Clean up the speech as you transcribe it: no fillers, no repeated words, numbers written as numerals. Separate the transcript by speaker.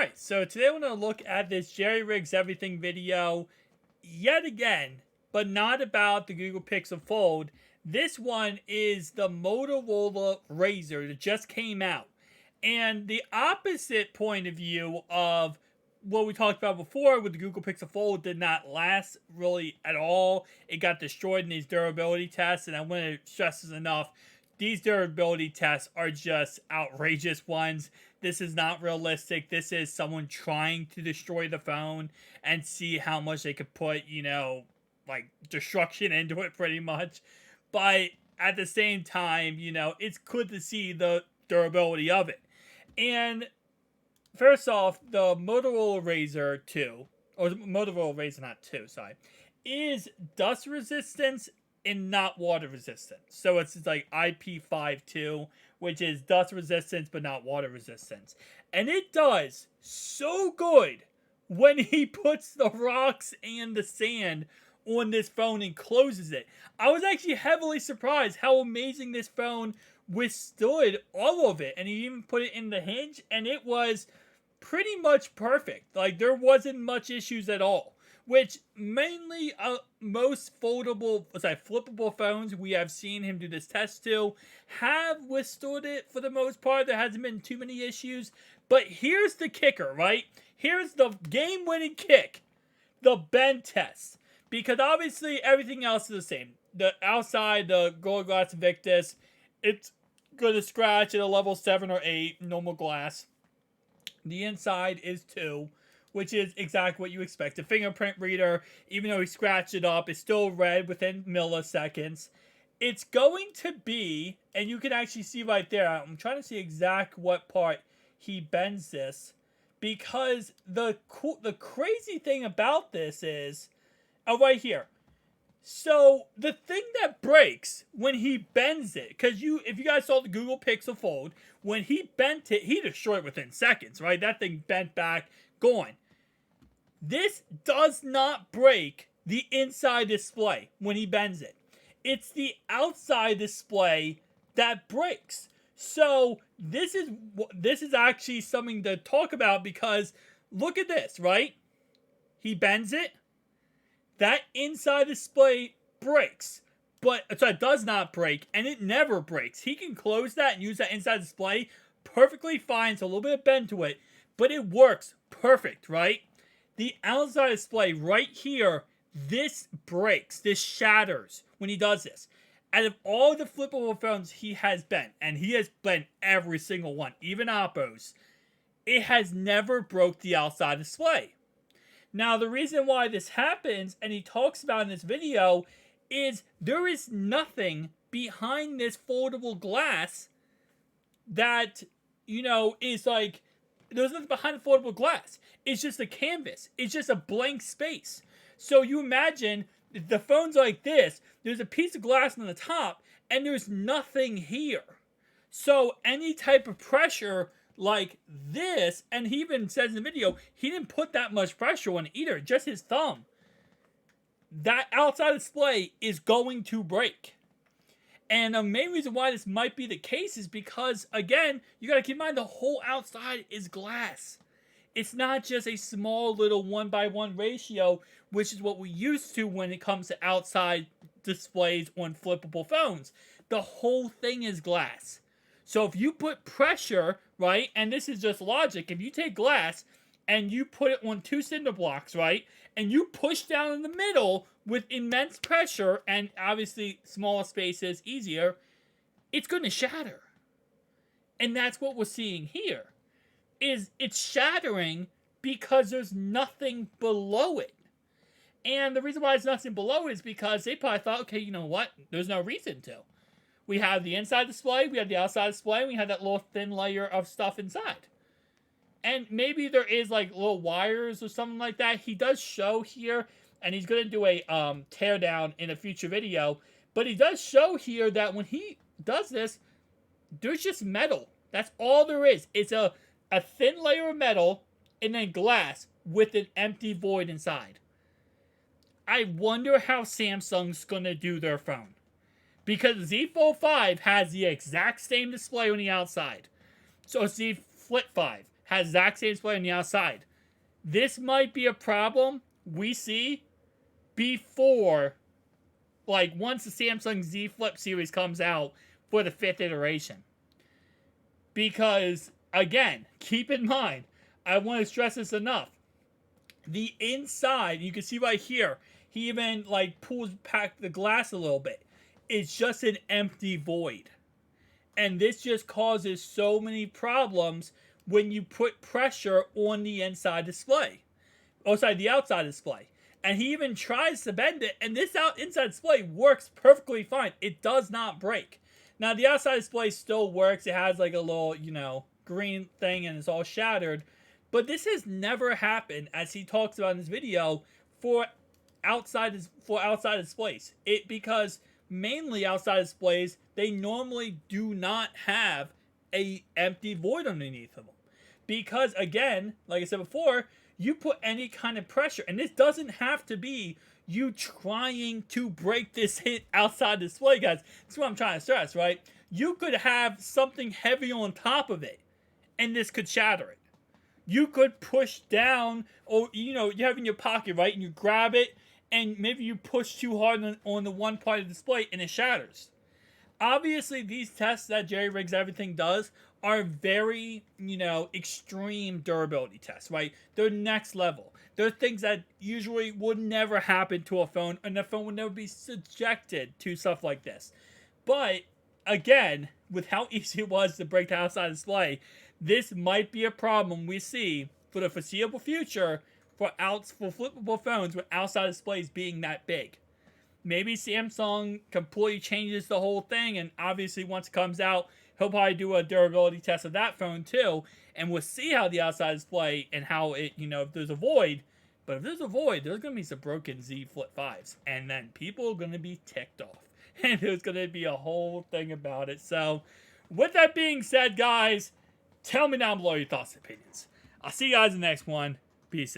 Speaker 1: Alright, so today we're going to look at this Jerryrigeverything video yet again, but not about the Google Pixel Fold. This one is the Motorola Razr that just came out. And the opposite point of view of what we talked about before with the Google Pixel Fold did not last really at all. It got destroyed in these durability tests, and I want to stress this enough. These durability tests are just outrageous ones. This is not realistic. This is someone trying to destroy the phone and see how much they could put, like destruction into it pretty much. But at the same time, it's good to see the durability of it. And first off, the Motorola Razr 2, or Motorola Razr not 2, sorry, is dust resistance and not water resistance. So it's like IP52, which is dust resistance but not water resistance. And it does so good when he puts the rocks and the sand on this phone and closes it. I was actually heavily surprised how amazing this phone withstood all of it. And he even put it in the hinge, and it was pretty much perfect. Like, there wasn't much issues at all. Which mainly most flippable phones we have seen him do this test to have withstood it for the most part. There hasn't been too many issues. But here's the kicker, right? Here's the game-winning kick. The bend test. Because obviously everything else is the same. The outside, the Gold Glass Invictus, it's going to scratch at a level 7 or 8, normal glass. The inside is 2. Which is exactly what you expect. The fingerprint reader, even though he scratched it up, is still red within milliseconds. It's going to be, and you can actually see right there, I'm trying to see exact what part he bends this, because the crazy thing about this is, right here. So, the thing that breaks when he bends it, because if you guys saw the Google Pixel Fold, when he bent it, he destroyed it within seconds, right? That thing bent back, gone. This does not break the inside display when he bends it. It's the outside display that breaks. So this is actually something to talk about, because look at this, right? He bends it. That inside display breaks. So it does not break, and it never breaks. He can close that and use that inside display perfectly fine. It's a little bit of bend to it, but it works perfect, right? The outside display right here, this breaks, this shatters when he does this. Out of all the flippable phones he has bent, and he has bent every single one, even Oppo's, it has never broke the outside display. Now, the reason why this happens, and he talks about in this video, is there is nothing behind this foldable glass that, is like, there's nothing behind the foldable glass. It's just a canvas. It's just a blank space. So you imagine the phone's like this. There's a piece of glass on the top, and there's nothing here. So any type of pressure like this, and he even says in the video, he didn't put that much pressure on it either, just his thumb. That outside display is going to break. And the main reason why this might be the case is because, again, you got to keep in mind the whole outside is glass. It's not just a small little 1:1 ratio, which is what we used to when it comes to outside displays on flippable phones. The whole thing is glass. So if you put pressure, right, and this is just logic, if you take glass and you put it on 2 cinder blocks, right, and you push down in the middle with immense pressure, and obviously smaller spaces, easier, it's going to shatter. And that's what we're seeing here. It's shattering because there's nothing below it. And the reason why there's nothing below it is because they probably thought, okay, you know what? There's no reason to. We have the inside display, we have the outside display, and we have that little thin layer of stuff inside. And maybe there is like little wires or something like that. He does show here, and he's going to do a teardown in a future video. But he does show here that when he does this, there's just metal. That's all there is. It's a thin layer of metal and then glass with an empty void inside. I wonder how Samsung's going to do their phone. Because Z Fold 5 has the exact same display on the outside. So Z Flip 5 has exact same display on the outside. This might be a problem we see before, like, once the Samsung Z Flip series comes out for the 5th iteration. Because, again, keep in mind, I want to stress this enough. The inside, you can see right here, he even, like, pulls back the glass a little bit. It's just an empty void. And this just causes so many problems when you put pressure on the inside display. The outside display. And he even tries to bend it, and this inside display works perfectly fine. It does not break. Now, the outside display still works. It has like a little, green thing, and it's all shattered. But this has never happened, as he talks about in this video, for outside displays. Because mainly outside displays, they normally do not have a empty void underneath them. Because, again, like I said before, you put any kind of pressure, and this doesn't have to be you trying to break this outside display, guys. That's what I'm trying to stress, right? You could have something heavy on top of it, and this could shatter it. You could push down, or, you have in your pocket, right? And you grab it, and maybe you push too hard on the one part of the display, and it shatters. Obviously, these tests that Jerryrigeverything does are very, extreme durability tests, right? They're next level. They're things that usually would never happen to a phone, and the phone would never be subjected to stuff like this. But, again, with how easy it was to break the outside display, this might be a problem we see for the foreseeable future for flippable phones with outside displays being that big. Maybe Samsung completely changes the whole thing, and obviously once it comes out, he'll probably do a durability test of that phone too, and we'll see how the outside display and how it, if there's a void. But if there's a void, there's going to be some broken Z Flip 5s, and then people are going to be ticked off, and there's going to be a whole thing about it. So, with that being said, guys, tell me down below your thoughts and opinions. I'll see you guys in the next one. Peace out.